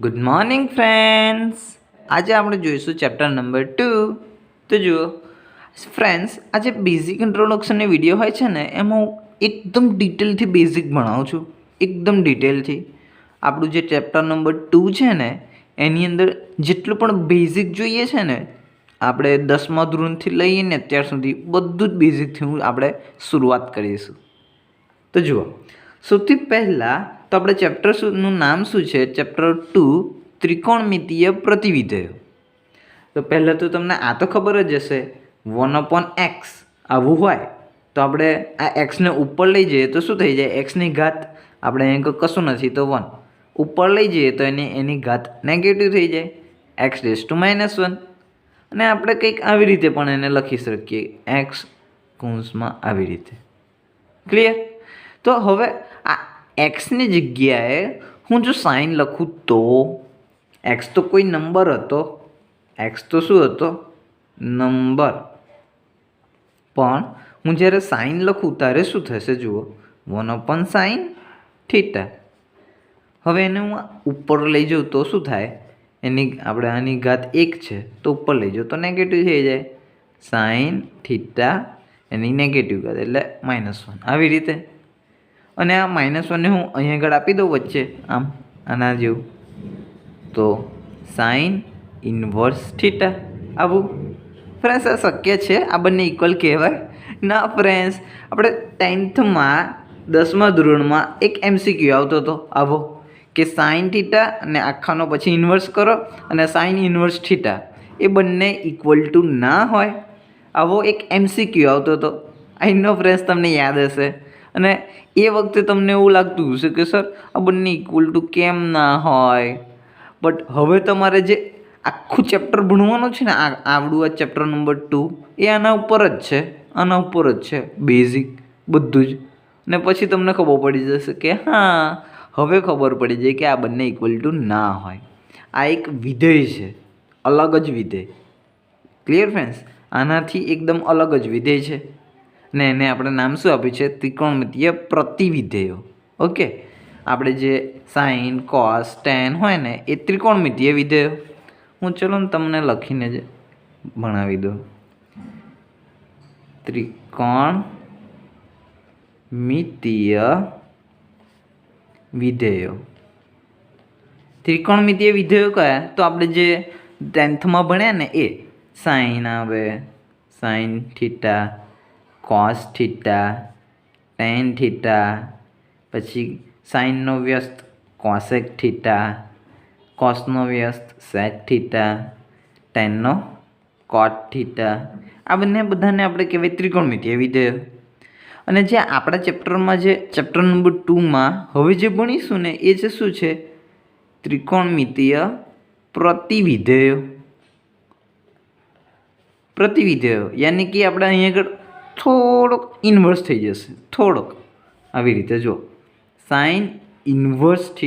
Good morning friends. આજે આપણે જોઈશું ચેપ્ટર નંબર 2. તો જુઓ ફ્રેન્ડ્સ, આજે બેઝિક ઇન્ટ્રોડક્શનની વિડીયો હોય છે ને, એમાં હું એકદમ ડિટેલથી બેઝિક ભણાવું છું. એકદમ ડિટેલથી આપણું જે ચેપ્ટર નંબર 2 છે ને, એની અંદર જેટલું પણ બેઝિક જોઈએ છે ને, આપણે 10મા ધોરણથી લઈને અત્યાર સુધી બધું જ બેઝિકથી આપણે શરૂઆત કરીશું. તો જુઓ, સૌથી પહેલાં તો આપણે ચેપ્ટરનું નામ શું છે? ચેપ્ટર 2 ત્રિકોણમિતીય પ્રતિવિધેયો. તો પહેલાં તો તમને આ તો ખબર જ હશે, 1/x આવું હોય તો આપણે આ એક્સને ઉપર લઈ જઈએ તો શું થઈ જાય? એક્સની ઘાત, આપણે અહીં કશું નથી તો 1 ઉપર લઈ જઈએ તો એની ઘાત નેગેટિવ થઈ જાય, x⁻⁻1. અને આપણે કંઈક આવી રીતે પણ એને લખી શકીએ, x કૌંસમાં આવી રીતે. ક્લિયર? તો હવે આ એક્સની જગ્યાએ હું જો સાઇન લખું તો એક્સ તો કોઈ નંબર હતો, એક્સ તો શું હતો? નંબર. પણ હું જ્યારે સાઇન લખું ત્યારે શું થશે? જુઓ, 1/sin θ. હવે એને હું ઉપર લઈ જાઉં તો શું થાય? આપણે આની ઘાત 1 છે તો ઉપર લઈ જાઉં તો નેગેટિવ થઈ જાય, sin θ એની નેગેટિવ ઘાત એટલે -1 આવી રીતે. અને આ -1ને હું અહીં આગળ આપી દઉં વચ્ચે, આમ આના જેવું, તો sin inverse θ આવું. ફ્રેન્ડ્સ, આ શક્ય છે? આ બંને ઇક્વલ કહેવાય ના ફ્રેન્ડ્સ. આપણે 10thમાં 10મા ધોરણમાં એક MCQ આવતો હતો આવો, કે sin θ અને આખાનો પછી ઇન્વર્સ કરો અને sin inverse θ એ બંને ઇક્વલ ટુ ના હોય. આવો એક MCQ આવતો હતો. આઈ નો ફ્રેન્ડ્સ, તમને યાદ હશે. અને એ વખતે તમને એવું લાગતું હશે કે સર આ બંને ઇક્વલ ટુ કેમ ના હોય? બટ હવે તમારે જે આખું ચેપ્ટર ભણવાનું છે ને, આવડું આ ચેપ્ટર નંબર 2 એ આના ઉપર જ છે, આના ઉપર જ છે બેઝિક બધું જ. અને પછી તમને ખબર પડી જશે કે હા, હવે ખબર પડી જાય કે આ બંને ઇક્વલ ટુ ના હોય. આ એક વિધેય છે, અલગ જ વિધેય. Clear friends? આનાથી એકદમ અલગ જ વિધેય છે ને એને આપણે નામ શું આપ્યું છે? ત્રિકોણમિતીય પ્રતિવિધેયો. ઓકે, આપણે જે સાઇન, કોસ, tan હોય ને એ ત્રિકોણમિતીય વિધેયો. હું ચલો ને તમને લખીને જ ભણાવી દઉં. ત્રિકોણમિતીય વિધેયો. ત્રિકોણમિતીય વિધેયો કયા? તો આપણે જે 10thમાં ભણ્યા ને એ સાઇન આવે, sin θ, cos θ, tan θ, પછી સાઇનનો વ્યસ્ત cosec θ, કોસનો વ્યસ્ત sec θ, tanનો cot θ. આ બંને બધાને આપણે કહેવાય ત્રિકોણમિતીય વિધેયો. અને જે આપણા ચેપ્ટરમાં જે ચેપ્ટર નંબર 2માં હવે જે ભણીશું ને એ છે શું છે? ત્રિકોણમિતીય પ્રતિવિધેયો. પ્રતિવિધેયો યાની કે આપણે અહીં આગળ થોડોક ઇન્વર્સ થઈ જશે, થોડોક આવી રીતે. જો સાઇન ઇન્વર્સ θ,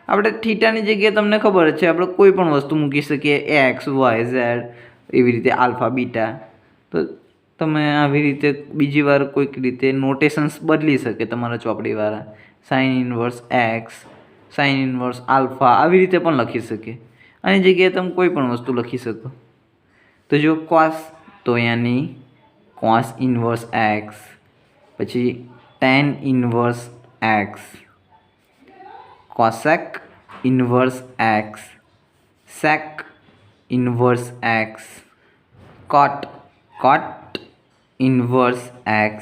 આપણે થીટાની જગ્યાએ તમને ખબર છે આપણે કોઈ પણ વસ્તુ મૂકી શકીએ, x, y, z એવી રીતે, આલ્ફા, બીટા. તો તમે આવી રીતે બીજી વાર કોઈક રીતે નોટેશન્સ બદલી શકે તમારા ચોપડીવાળા. Sine inverse x, sine inverse alpha આવી રીતે પણ લખી શકે. આની જગ્યાએ તમે કોઈ પણ વસ્તુ લખી શકો. તો જો કોસ, તો યાની કોસ ઇન્વર્સ x, પછી tan inverse x, cosec inverse x, sec inverse x, cot inverse x.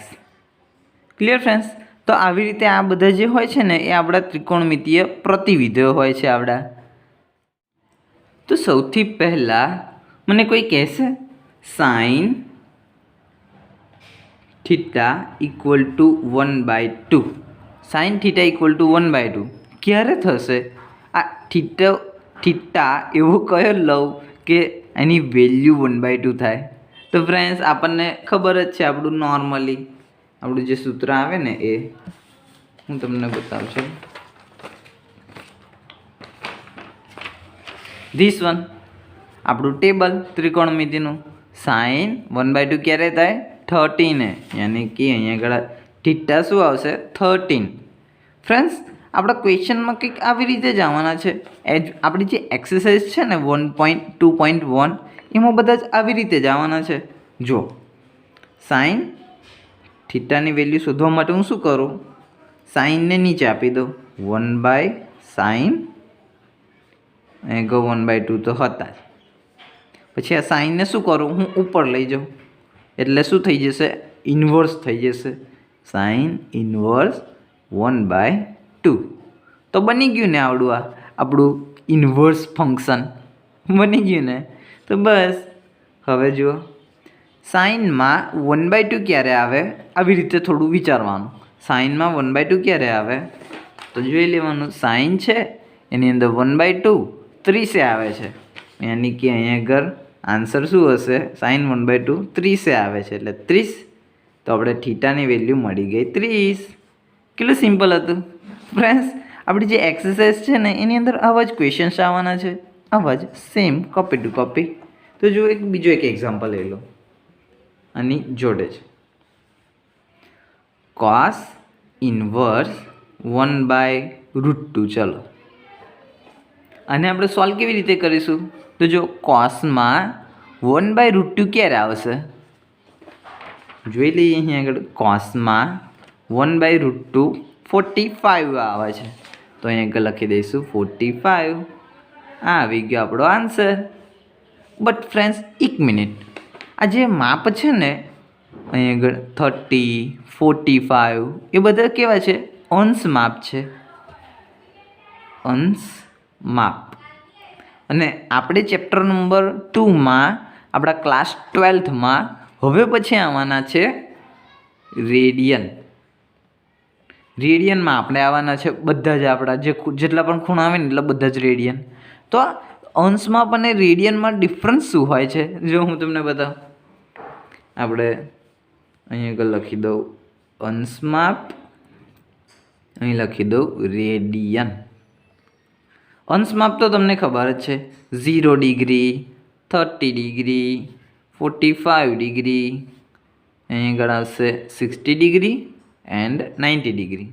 Clear friends? તો આવી રીતે આ બધા જે હોય છે ને એ આપણા ત્રિકોણમિતીય પ્રતિવિધેયો હોય છે આપણા. તો સૌથી પહેલાં મને કોઈ કહેશે sine θ equal to 1/2. Sine θ equal to 1/2 ક્યારે થશે? આ થીટા એવો કયો લઉં કે એની વેલ્યુ 1/2 થાય? તો ફ્રેન્ડ્સ, આપણને ખબર જ છે આપણું નોર્મલી આપણું જે સૂત્ર આવે ને એ હું તમને બતાવું છું. ધીસ વન આપણું ટેબલ ત્રિકોણમિતિનું. સાઇન 1/2 ક્યારે થાય? 13 યાની કે અહીંયા આગળ થીટા શું આવશે? 13. ફ્રેન્ડ્સ, આપણા ક્વેશ્ચનમાં કંઈક આવી રીતે જ આવવાના છે. આપણી જે એક્સરસાઇઝ છે ને 1.2.1 એમાં બધા જ આવી રીતે જ આવવાના છે. જો સાઇન થીટાની વેલ્યુ શોધવા માટે હું શું કરું, સાઇનને નીચે આપી દઉં 1/sin, અહીં ગો 1/2 તો હતા જ. પછી આ સાઇનને શું કરું, હું ઉપર લઈ જાઉં એટલે શું થઈ જશે, ઇન્વર્સ થઈ જશે. Sine inverse 1/2. તો બની ગયું ને આપણું ઇન્વર્સ ફંક્શન બની ગયું ને. તો બસ હવે જુઓ, સાઇનમાં 1/2 ક્યારે આવે, આવી રીતે થોડું વિચારવાનું. સાઇનમાં 1/2 ક્યારે આવે તો જોઈ લેવાનું, સાઇન છે એની અંદર 1/2 30 આવે છે, યાની કે અહીંયા આગળ આન્સર શું હશે, સાઇન 1/2 30 આવે છે એટલે 30. તો આપણે થીટાની વેલ્યુ મળી ગઈ 30. કેટલું સિમ્પલ હતું ફ્રેન્ડ્સ. આપણી જે એક્સરસાઇઝ છે ને એની અંદર આવા જ ક્વેશ્ચન્સ આવવાના છે, આવા જ સેમ કોપી ટુ કોપી. તો જો બીજો એક એક્ઝામ્પલ લઈ લો આની જોડે જ, cos ઇન્વર્સ 1/√2. ચલો આને આપણે સોલ્વ કેવી રીતે કરીશું, તો જો કોસમાં 1/√2 ક્યારે આવશે, જોઈ લઈએ અહીં આગળ. કોસમાં 1/√2 45 આવે છે, તો અહીં આગળ લખી દઈશું 45. આ આવી ગયો આપણો આન્સર. બટ ફ્રેન્ડ્સ એક મિનિટ, આ જે માપ છે ને અહીં આગળ 30, 45 એ બધા કેવા છે, અંશ માપ છે, અંશ માપ. અને આપણે ચેપ્ટર નંબર 2માં આપણા ક્લાસ 12થમાં હવે પછી આવવાના છે રેડિયન. રેડિયનમાં આપણે આવવાના છે બધા જ આપણા જેટલા પણ ખૂણા આવે ને એટલા બધા જ રેડિયન. તો અંશમાપ અને રેડિયનમાં ડિફરન્સ શું હોય છે, જો હું તમને બતાવું. આપણે અહીં આગળ લખી દઉં અંશમાપ, અહીં લખી દઉં રેડિયન. અંશમાપ તો તમને ખબર જ છે, 0 ડિગ્રી, 30 ડિગ્રી, 45 ડિગ્રી, અહીં આગળ આવશે 60 ડિગ્રી એન્ડ 90 ડિગ્રી.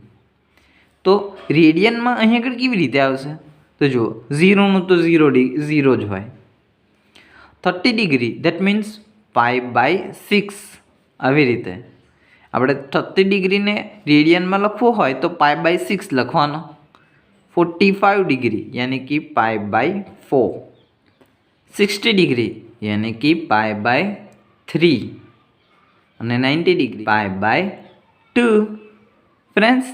તો રેડિયનમાં અહીં આગળ કેવી રીતે આવશે, તો જુઓ 0નું તો 0 જ હોય. 30 ડિગ્રી દેટ મીન્સ π/6. આવી રીતે આપણે 30 ડિગ્રીને રેડિયનમાં લખવું હોય તો π/6 લખવાનો. 45 ડિગ્રી યાની કે π/4. 60 ડિગ્રી યાની કે π/3 અને 90 ડિગ્રી π/2. ફ્રેન્ડ્સ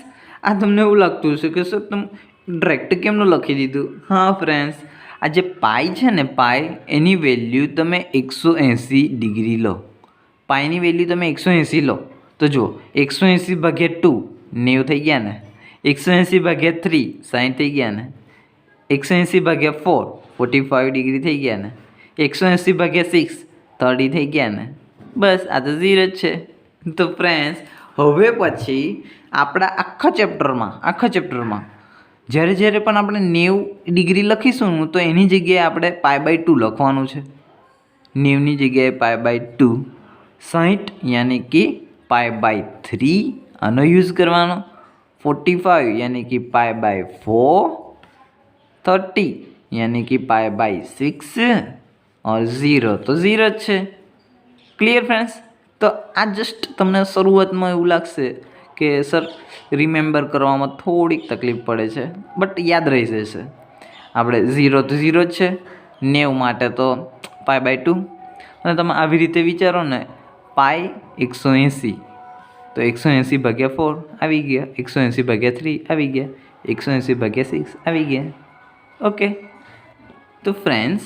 આ તમને એવું લાગતું હશે કે સર તમે ડાયરેક્ટ કેમનું લખી દીધું. હા ફ્રેન્ડ્સ, આ જે પાઈ છે ને, પાઈ એની વેલ્યુ તમે 180 ડિગ્રી લો. પાઈની વેલ્યુ તમે 180 લો તો જુઓ 180/2 90 થઈ ગયા ને, 180/3 60 થઈ ગયા ને, 180/4 45 ડિગ્રી થઈ ગયા ને, 180/6 30 થઈ ગયા ને. બસ આ તો 0 જ છે. તો ફ્રેન્ડ્સ હવે પછી આપણા આખા ચેપ્ટરમાં જ્યારે પણ આપણે 90 ડિગ્રી લખીશું તો એની જગ્યાએ આપણે π/2 લખવાનું છે. 90ની જગ્યાએ π/2, 60 યાની કે π/3 આનો યુઝ કરવાનો, 45 યાની કે π/4, 30 યાની કે π/6 और 0 તો 0 જ છે. Clear friends. તો આ જસ્ટ તમને શરૂઆતમાં એવું લાગશે કે સર રિમેમ્બર કરવામાં થોડીક તકલીફ પડે છે, બટ યાદ રહી જશે. આપણે 0 તો 0 જ છે, 90 માટે તો π/2. અને તમે આવી રીતે વિચારો ને, પાઈ 180 તો 180/4 આવી ગયા, 180/3 આવી ગયા, 180/6 આવી ગયા. ઓકે. તો ફ્રેન્ડ્સ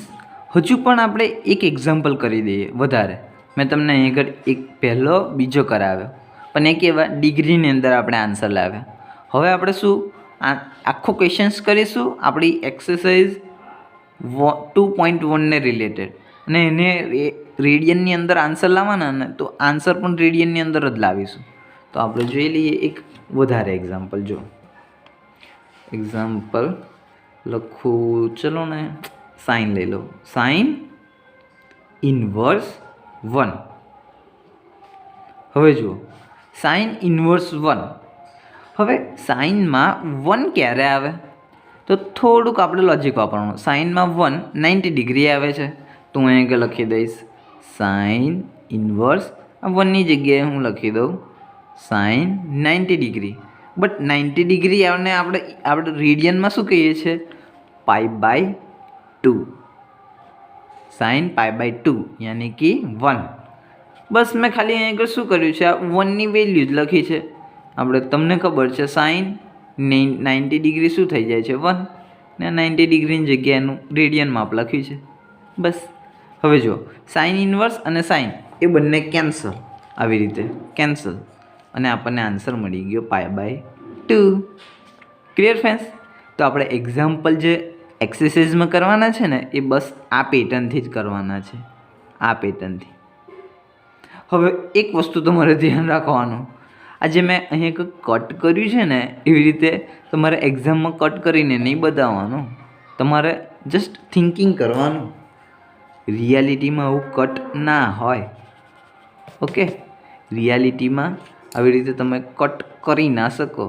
હજુ પણ આપણે એક એક્ઝામ્પલ કરી દઈએ વધારે. મેં તમને અહીં આગળ એક પહેલો બીજો કરાવ્યો, પણ એક એવા ડિગ્રીની અંદર આપણે આન્સર લાવ્યા. હવે આપણે શું આખો ક્વેશ્ચન્સ કરીશું આપણી એક્સરસાઇઝ 2.1 ને રિલેટેડ, અને એને રેડિયનની અંદર આન્સર લાવવાના ને, તો આન્સર પણ રેડિયનની અંદર જ લાવીશું. તો આપણે જોઈ લઈએ એક વધારે એક્ઝામ્પલ. જો એક્ઝામ્પલ લખું, ચલો ને સાઇન લઈ લો. Sine inverse 1. હવે જુઓ સાઇન ઇન્વર્સ 1. હવે સાઇનમાં 1 ક્યારે આવે? તો થોડુંક આપણે લોજિક વાપરવાનું. સાઇનમાં 1 90 ડિગ્રી આવે છે, તો હું અહીંયા લખી દઈશ સાઇન ઇન્વર્સ 1ની જગ્યાએ હું લખી દઉં સાઇન 90 ડિગ્રી. બટ 90 ડિગ્રી આપણે રેડિયનમાં શું કહીએ છીએ? π/2. સાઇન π/2 યાની કે 1. બસ મેં ખાલી અહીંયા શું કર્યું છે? આ 1ની વેલ્યુ જ લખી છે. આપણે તમને ખબર છે સાઇન 90 ડિગ્રી શું થઈ જાય છે? 1. ને 90 ડિગ્રીની જગ્યાએનું રેડિયન માપ લખ્યું છે. બસ. હવે જો સાઇન ઇન્વર્સ અને સાઇન એ બંને કેન્સલ, આવી રીતે કેન્સલ, અને આપણને આન્સર મળી ગયો π/2. Clear friends? તો આપણે એક્ઝામ્પલ જે એક્સરસાઇઝમાં કરવાના છે ને એ બસ આ પેટર્નથી જ કરવાના છે, આ પેટર્નથી. હવે એક વસ્તુ તમારે ધ્યાન રાખવાનું, આજે મેં અહીંયા કટ કર્યું છે ને એવી રીતે તમારે એક્ઝામમાં કટ કરીને નહીં બતાવવાનું, તમારે જસ્ટ થિંકિંગ કરવાનું. રિયાલિટીમાં આવું કટ ના હોય. ઓકે, રિયાલિટીમાં આવી રીતે તમે કટ કરી ના શકો.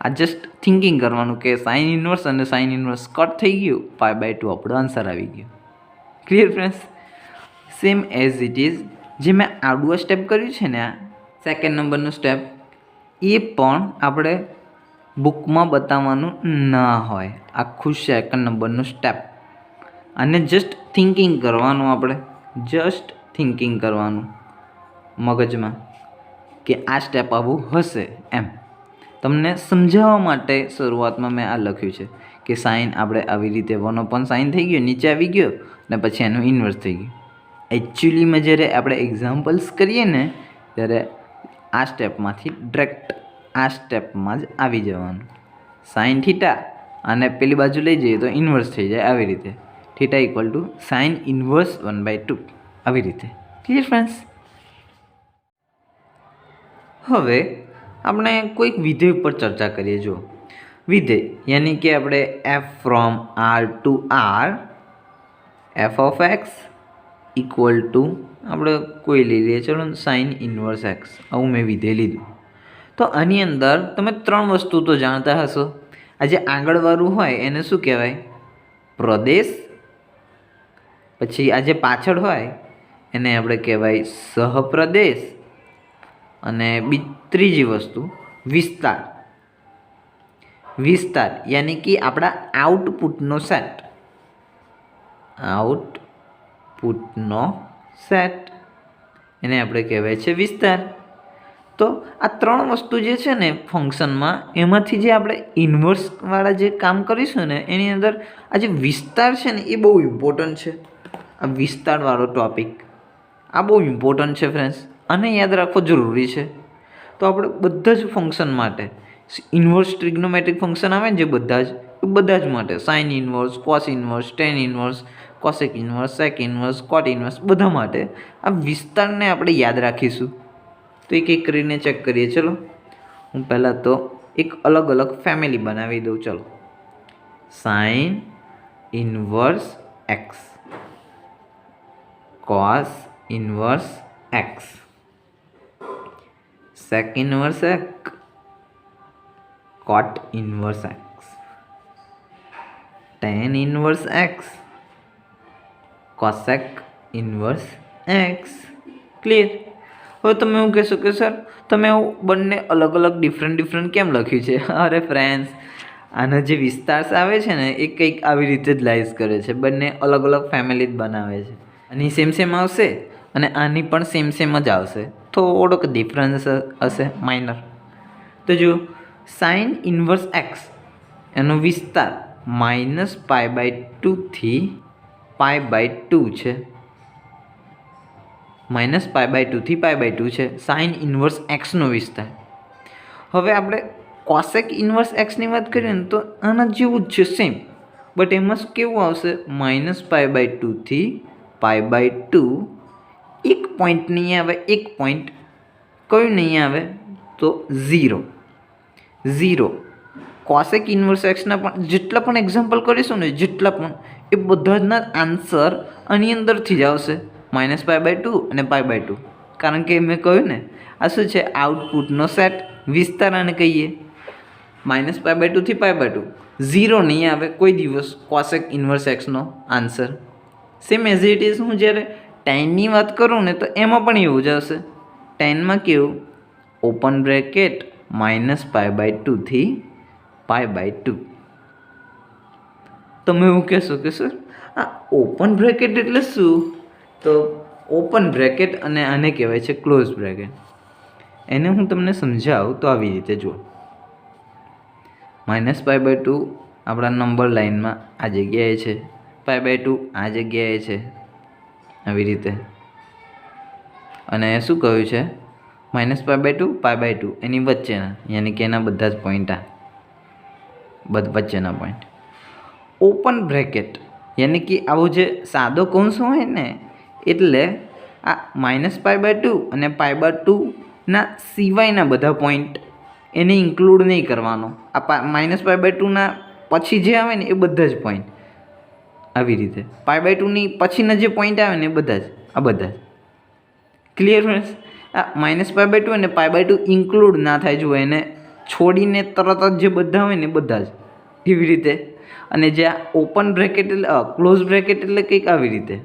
આ જસ્ટ થિંકિંગ કરવાનું કે સાઇન ઇન્વર્સ અને સાઇન ઇન્વર્સ કટ થઈ ગયું, π/2 આપણો આન્સર આવી ગયો. Clear friends? Same as it is જે મેં આડું સ્ટેપ કર્યું છે ને, આ સેકન્ડ નંબરનું સ્ટેપ, એ પણ આપણે બુકમાં બતાવવાનું ના હોય. આખું સેકન્ડ નંબરનું સ્ટેપ અને જસ્ટ થિંકિંગ કરવાનું, આપણે જસ્ટ થિંકિંગ કરવાનું મગજમાં કે આ સ્ટેપ આવું હશે. એમ તમને સમજાવવા માટે શરૂઆતમાં મેં આ લખ્યું છે કે સાઇન આપણે આવી રીતે 1/sin થઈ ગયો, નીચે આવી ગયો, ને પછી એનું ઇન્વર્સ થઈ ગયું. એકચ્યુઅલીમાં જ્યારે આપણે એક્ઝામ્પલ્સ કરીએ ને ત્યારે આ સ્ટેપમાંથી ડાયરેક્ટ આ સ્ટેપમાં જ આવી જવાનું. સાઇન થીટા અને પેલી બાજુ લઈ જઈએ તો ઇન્વર્સ થઈ જાય, આવી રીતે theta equal to sine inverse 1/2, આવી રીતે. Clear friends? હવે આપણે કોઈક વિધેય ઉપર ચર્ચા કરીએ. જો વિધેય યાની કે આપણે f from r to r f of x equal to આપણે કોઈ લઈ લઈએ, ચલો સાઇન ઇન્વર્સ x, આવું મેં વિધેય લીધું. તો આની અંદર તમે 3 વસ્તુ તો જાણતા હશો. આ જે આગળવાળું હોય એને શું કહેવાય? પ્રદેશ. પછી આ જે પાછળ હોય એને આપણે કહેવાય સહપ્રદેશ. અને ત્રીજી વસ્તુ વિસ્તાર. વિસ્તાર યાની કે આપણા આઉટપુટનો સેટ. આઉટપુટનો સેટ એને આપણે કહેવાય છે વિસ્તાર. તો આ 3 વસ્તુ જે છે ને ફંક્શનમાં, એમાંથી જે આપણે ઇન્વર્સવાળા જે કામ કરીશું ને એની અંદર આ જે વિસ્તાર છે ને એ બહુ ઇમ્પોર્ટન્ટ છે. આ વિસ્તારવાળો ટોપિક આ બહુ ઇમ્પોર્ટન્ટ છે ફ્રેન્ડ્સ, આને યાદ રાખવો જરૂરી છે. તો આપણે બધા જ ફંક્શન માટે ઇન્વર્સ ટ્રિગ્નોમેટ્રિક ફંક્શન આવે ને જે બધા જ માટે sine inverse, cos inverse, tan inverse, cosec inverse, sec inverse, cot inverse, બધા માટે આ વિસ્તારને આપણે યાદ રાખીશું. તો એક એક કરીને ચેક કરીએ. ચલો હું પહેલાં તો એક અલગ અલગ ફેમિલી બનાવી દઉં. ચલો sine inverse x, cos inverse x, sec inverse x, cot inverse x, tan inverse x, cosec inverse x. Clear? હવે તમે એવું કહેશો કે સર તમે બંને અલગ અલગ ડિફરન્ટ કેમ લખ્યું છે? અરે ફ્રેન્ડ્સ, આના જે વિસ્તાર આવે છે ને એ કંઈક આવી રીતે જ લાઇઝ કરે છે. બંને અલગ અલગ ફેમિલી જ બનાવે છે. આની સેમ આવશે અને આની પણ સેમ જ આવશે. થોડોક ડિફરન્સ હશે, માઇનર. તો જો સાઇન ઇન્વર્સ એક્સ એનો વિસ્તાર -π/2 થી π/2 છે. -π/2 થી π/2 છે સાઇન ઇન્વર્સ એક્સનો વિસ્તાર. હવે આપણે કોસેક ઇન્વર્સ એક્સની વાત કરીએ ને તો આના જેવું જ છે, સેમ. બટ એમાં કેવું આવશે? -π/2 થી π/2. એક પોઈન્ટ નહીં આવે, એક પોઈન્ટ કયું નહીં આવે? તો 0. કોસેક ઇન્વર્સ એક્સના પણ જેટલા પણ એક્ઝામ્પલ કરીશું ને, જેટલા પણ, એ બધાના આન્સર આની અંદરથી જ આવશે, -π/2 અને π/2. કારણ કે મેં કહ્યું ને આ શું છે? આઉટપુટનો સેટ. વિસ્તાર આને કહીએ. -π/2 થી π/2 0 નહીં આવે કોઈ દિવસ કોસેક ઇન્વર્સ એક્સનો answer. Same as it is હું જ્યારે ટેનની વાત કરું ને તો એમાં પણ એવું જ હશે. ટેનમાં કેવું, ઓપન બ્રેકેટ -π/2 થી π/2. તમે એવું કહેશો કે સર આ ઓપન બ્રેકેટ એટલે શું? તો ઓપન બ્રેકેટ અને આને કહેવાય છે ક્લોઝ બ્રેકેટ. એને હું તમને સમજાવું તો આવી રીતે જુઓ. -π/2 આપણા નંબર લાઇનમાં આ જગ્યાએ છે, π/2 આ જગ્યાએ છે, આવી રીતે. અને શું કહ્યું છે, -π/2 π/2 એની વચ્ચેના, યાની કે એના બધા જ પોઈન્ટ, આ વચ્ચેના પોઈન્ટ. ઓપન બ્રેકેટ યાની કે આવો જે સાદો કૌંસ હોય ને, એટલે આ -π/2 અને π/2 ના સિવાયના બધા પોઈન્ટ એને ઇન્ક્લુડ નહીં કરવાનો. આ -π/2 ના પછી જે આવે ને એ બધા જ પોઈન્ટ, આવી રીતે. π/2 ની પછીના જે પોઈન્ટ આવે ને એ બધા જ, આ બધા જ. Clear friends? આ -π/2 અને π/2 ઇન્ક્લુડ ના થાય, જો એને છોડીને તરત જ જે બધા હોય ને એ બધા જ, એવી રીતે. અને જે આ ઓપન બ્રેકેટ એટલે ક્લોઝ બ્રેકેટ એટલે કંઈક આવી રીતે,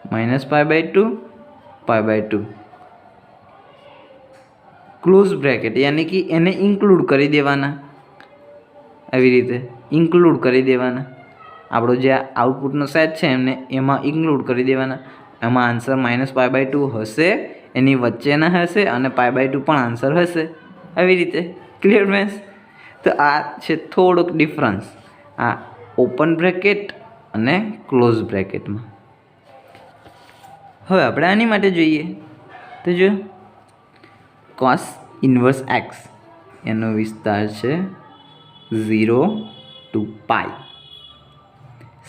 -π/2 π/2 ક્લોઝ બ્રેકેટ, યાની કે એને ઇન્ક્લુડ કરી દેવાના, આવી રીતે ઇન્ક્લુડ કરી દેવાના. આપણો જે આઉટપુટનો સેટ છે એમને એમાં ઇન્ક્લુડ કરી દેવાના. એમાં આન્સર -π/2 હશે, એની વચ્ચેના હશે, અને π/2 પણ આન્સર હશે, આવી રીતે. Clear friends? તો આ છે થોડોક ડિફરન્સ આ ઓપન બ્રેકેટ અને ક્લોઝ બ્રેકેટમાં. હવે આપણે આની માટે જોઈએ તો જો cos ઇન્વર્સ x એનો વિસ્તાર છે 0 to π.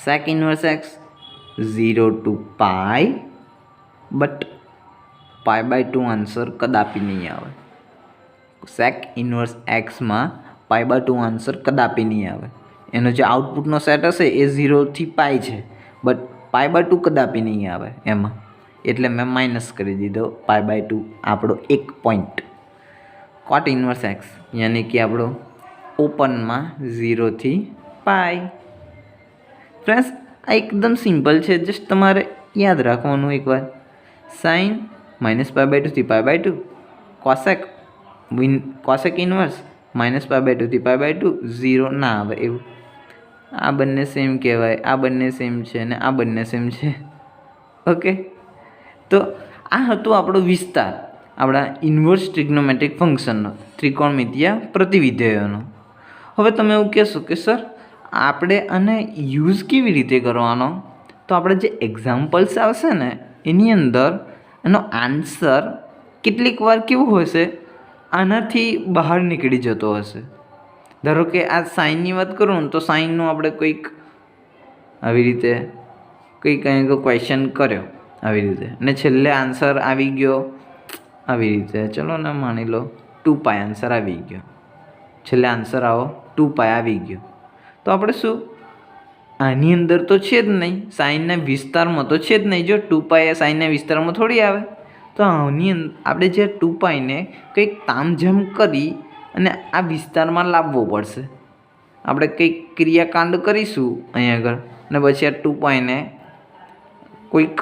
sec inverse x 0 to π, but π/2 answer કદાપી નહીં આવે. sec ઇન્વર્સ એક્સમાં π/2 આન્સર કદાપી નહીં આવે. એનો જે આઉટપુટનો સેટ હશે એ 0 થી π છે, બટ π/2 કદાપી નહીં આવે એમાં, એટલે મેં માઇનસ કરી દીધો π/2 આપણો એક પોઈન્ટ. cot ઇન્વર્સ એક્સ યાની કે આપણો ઓપનમાં 0 થી π. ફ્રેન્ડ્સ આ એકદમ સિમ્પલ છે, જસ્ટ તમારે યાદ રાખવાનું એકવાર. સાઇન -π/2 થી π/2, કોસેક ઇન્વર્સ -π/2 થી π/2, 0 ના આવે એવું. આ બંને સેમ કહેવાય, આ બંને સેમ છે અને આ બંને સેમ છે. ઓકે, તો આ હતો આપણો વિસ્તાર આપણા ઇન્વર્સ ટ્રિગ્નોમેટ્રિક ફંક્શનનો, ત્રિકોણમિતીય પ્રતિવિધેયોનો. હવે તમે એવું કહેશો કે સર આપણે આને યુઝ કેવી રીતે કરવાનો? તો આપણે જે એક્ઝામ્પલ્સ આવશે ને એની અંદર એનો આન્સર કેટલીક વાર કેવું હશે, આનાથી બહાર નીકળી જતો હશે. ધારો કે આ સાઇનની વાત કરું ને તો સાઇનનું આપણે કોઈક આવી રીતે કંઈક ક્વેશ્ચન કર્યો આવી રીતે, અને છેલ્લે આન્સર આવી ગયો આવી રીતે. ચલો ને માની લો 2π આન્સર આવી ગયો, છેલ્લે આન્સર આવો 2π આવી ગયો. તો આપણે શું, આની અંદર તો છે જ નહીં, સાઇનના વિસ્તારમાં તો છે જ નહીં. જો 2π એ સાઇનના વિસ્તારમાં થોડી આવે. તો આની અંદર આપણે જે 2πને કંઈક તામઝામ કરી અને આ વિસ્તારમાં લાવવો પડશે. આપણે કંઈક ક્રિયાકાંડ કરીશું અહીં આગળ, અને પછી આ 2πને કોઈક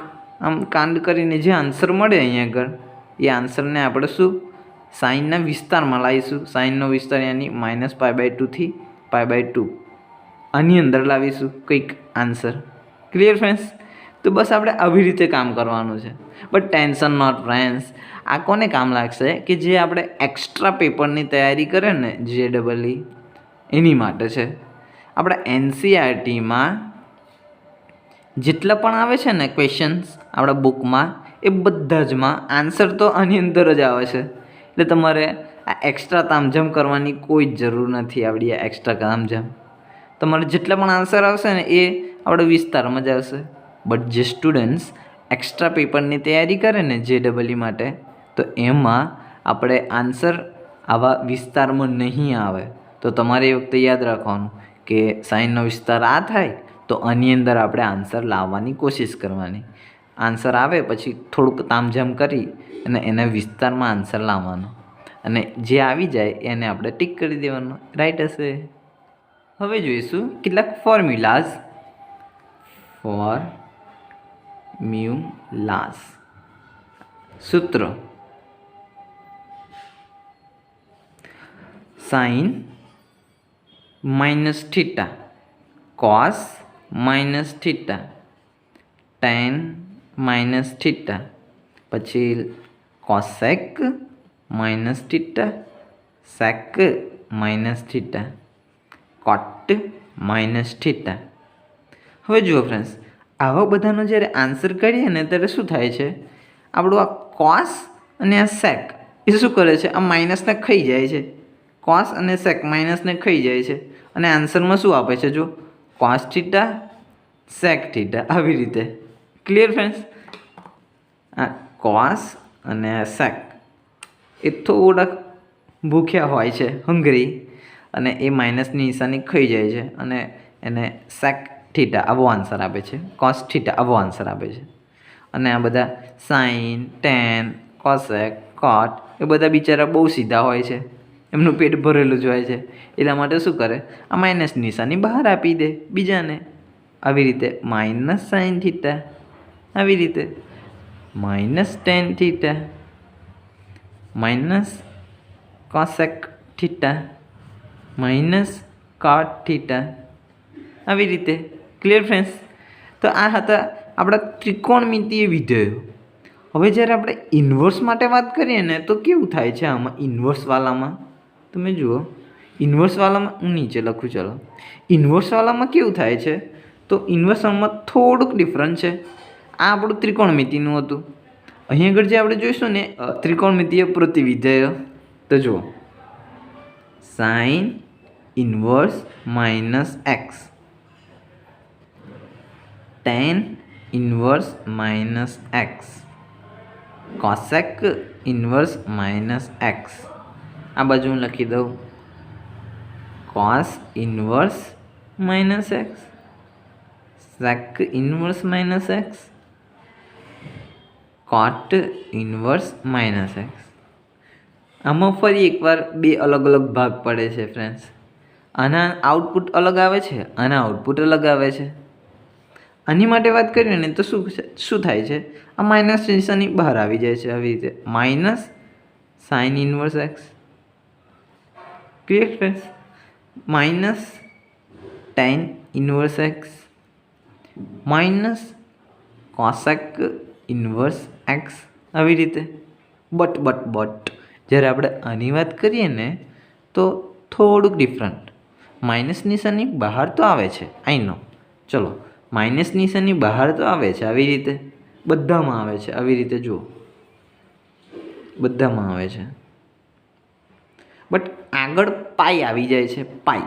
આમ કાંડ કરીને જે આન્સર મળે અહીં આગળ, એ આન્સરને આપણે શું સાઇનના વિસ્તારમાં લાવીશું. સાઇનનો વિસ્તાર યાની -π/2 થી π/2 આની અંદર લાવીશું કંઈક આન્સર. Clear friends? તો બસ આપણે આવી રીતે કામ કરવાનું છે. બટ ટેન્શન નોટ ફ્રેન્ડ્સ, આ કોને કામ લાગશે કે જે આપણે એક્સ્ટ્રા પેપરની તૈયારી કરે ને JEE, એની માટે છે. આપણા NCERTમાં જેટલા પણ આવે છે ને ક્વેશ્ચન્સ આપણા બુકમાં, એ બધા જમાં આન્સર તો આની અંદર જ આવે છે. એટલે તમારે આ એક્સ્ટ્રા તામઝામ કરવાની કોઈ જ જરૂર નથી. આવડી આ એક્સ્ટ્રા તામઝામ તમારે જેટલા પણ આન્સર આવશે ને એ આપણે વિસ્તારમાં જ આવશે. બટ જે સ્ટુડન્ટ્સ એક્સ્ટ્રા પેપરની તૈયારી કરે ને JEE માટે, તો એમાં આપણે આન્સર આવા વિસ્તારમાં નહીં આવે. તો તમારે એ વખતે યાદ રાખવાનું કે સાઇનનો વિસ્તાર આ થાય તો આની અંદર આપણે આન્સર લાવવાની કોશિશ કરવાની. આન્સર આવે પછી થોડુંક તામઝામ કરી અને એના વિસ્તારમાં આન્સર લાવવાનો. અને જે આવી જાય એને આપણે ટીક કરી દેવાનું, રાઈટ હશે. હવે જોઈશું કેટલાક ફોર્મ્યુલાઝ. સૂત્ર. Sine minus theta cos minus theta tan minus theta, પછી cosec minus theta, sec minus theta, cot minus theta. હવે જુઓ ફ્રેન્ડ્સ, આવા બધાનો જ્યારે આન્સર કાઢીએ ને ત્યારે શું થાય છે, આપણું આ કોસ અને આ સેક એ શું કરે છે, આ માઇનસને ખાઈ જાય છે. કોસ અને સેક માઇનસને ખાઈ જાય છે અને આન્સરમાં શું આપે છે, જો કોસ થીટા સેક થીટા, આવી રીતે. Clear friends? આ કોસ અને સેક એ થોડાક ભૂખ્યા હોય છે, હંગરી, અને એ માઇનસની નિશાની ખાઈ જાય છે અને એને સેક થીટા આવો આન્સર આપે છે, કોસ થીટા આવો આન્સર આપે છે. અને આ બધા સાઇન, ટેન, કોસેક, કોટ એ બધા બિચારા બહુ સીધા હોય છે, એમનું પેટ ભરેલું જ હોય છે. એટલા માટે શું કરે, આ માઇનસ નિશાની બહાર આપી દે બીજાને. આવી રીતે માઇનસ સાઇન થીટા, આવી રીતે minus ten theta, minus cosec theta, minus કોટ થીટા, આવી રીતે. Clear friends? તો આ હતા આપણા ત્રિકોણમિતીય વિધેયો. હવે જ્યારે આપણે ઇન્વર્સ માટે વાત કરીએ ને તો કેવું થાય છે આમાં ઇન્વર્સવાળામાં, તમે જુઓ. ઇન્વર્સવાળામાં હું નીચે લખું, ચલો. ઇન્વર્સવાળામાં કેવું થાય છે, તો ઇન્વર્સમાં થોડુંક ડિફરન્ટ છે. આ આપણું ત્રિકોણમિતિનું હતું. અહીં આગળ જે આપણે જોઈશું ને ત્રિકોણમિતિય પ્રતિવિધેય, તો જુઓ sine inverse minus x, tan inverse minus x, cosec inverse minus x. આ બાજુ હું લખી દઉં cos inverse minus x, sec inverse minus x, cot inverse minus x. આમાં ફરી એકવાર બે અલગ અલગ ભાગ પડે છે ફ્રેન્ડ્સ. આના આઉટપુટ અલગ આવે છે, આના આઉટપુટ અલગ આવે છે. આની માટે વાત કરીએ ને તો શું થાય છે, આ માઇનસ નિશાની બહાર આવી જાય છે, આવી રીતે minus sign inverse x. Clear friends? Minus ten inverse x, minus cosec inverse x, આવી રીતે. બટ જ્યારે આપણે આની વાત કરીએ ને તો થોડુંક ડિફરન્ટ. માઇનસ નિશાની બહાર તો આવે છે, આઈ નો, ચલો માઇનસ નિશાની બહાર તો આવે છે, આવી રીતે બધામાં આવે છે, આવી રીતે જુઓ બધામાં આવે છે. બટ આગળ પાઈ આવી જાય છે, પાઈ.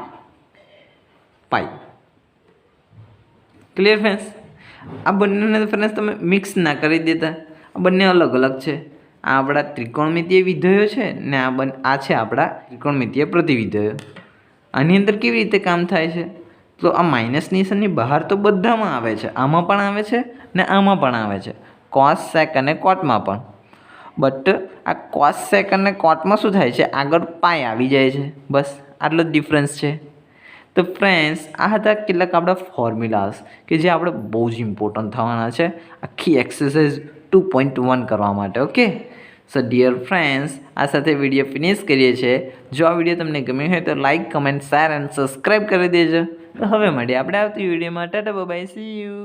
Clear friends? આ બંનેને ફ્રેન્ડ્સ તમે મિક્સ ના કરી દેતા, આ બંને અલગ અલગ છે. આ આપણા ત્રિકોણમિતીય વિધેયો છે ને આ છે આપણા ત્રિકોણમિતીય પ્રતિવિધેયો. આની અંદર કેવી રીતે કામ થાય છે, તો આ માઇનસ નિશાની બહાર તો બધામાં આવે છે, આમાં પણ આવે છે ને આમાં પણ આવે છે, કોસ સેક અને કોટમાં પણ. બટ આ કોસ સેક અને કોટમાં શું થાય છે, આગળ પાઈ આવી જાય છે, બસ આટલો જ ડિફરન્સ છે. તો ફ્રેન્ડ્સ, આ હતા કેટલાક આપણા ફોર્મ્યુલાઝ કે જે આપણે બહુ જ ઇમ્પોર્ટન્ટ થવાના છે આખી એક્સરસાઇઝ 2.1 કરવા માટે. ઓકે, સો ડિયર ફ્રેન્ડ્સ, આ સાથે વિડીયો ફિનિશ કરીએ છીએ. જો આ વિડીયો તમને ગમ્યો હોય તો like, comment, share and subscribe કરી દેજો. તો હવે મળીએ આપણે આવતી વિડીયોમાં. Tata bye bye, C you.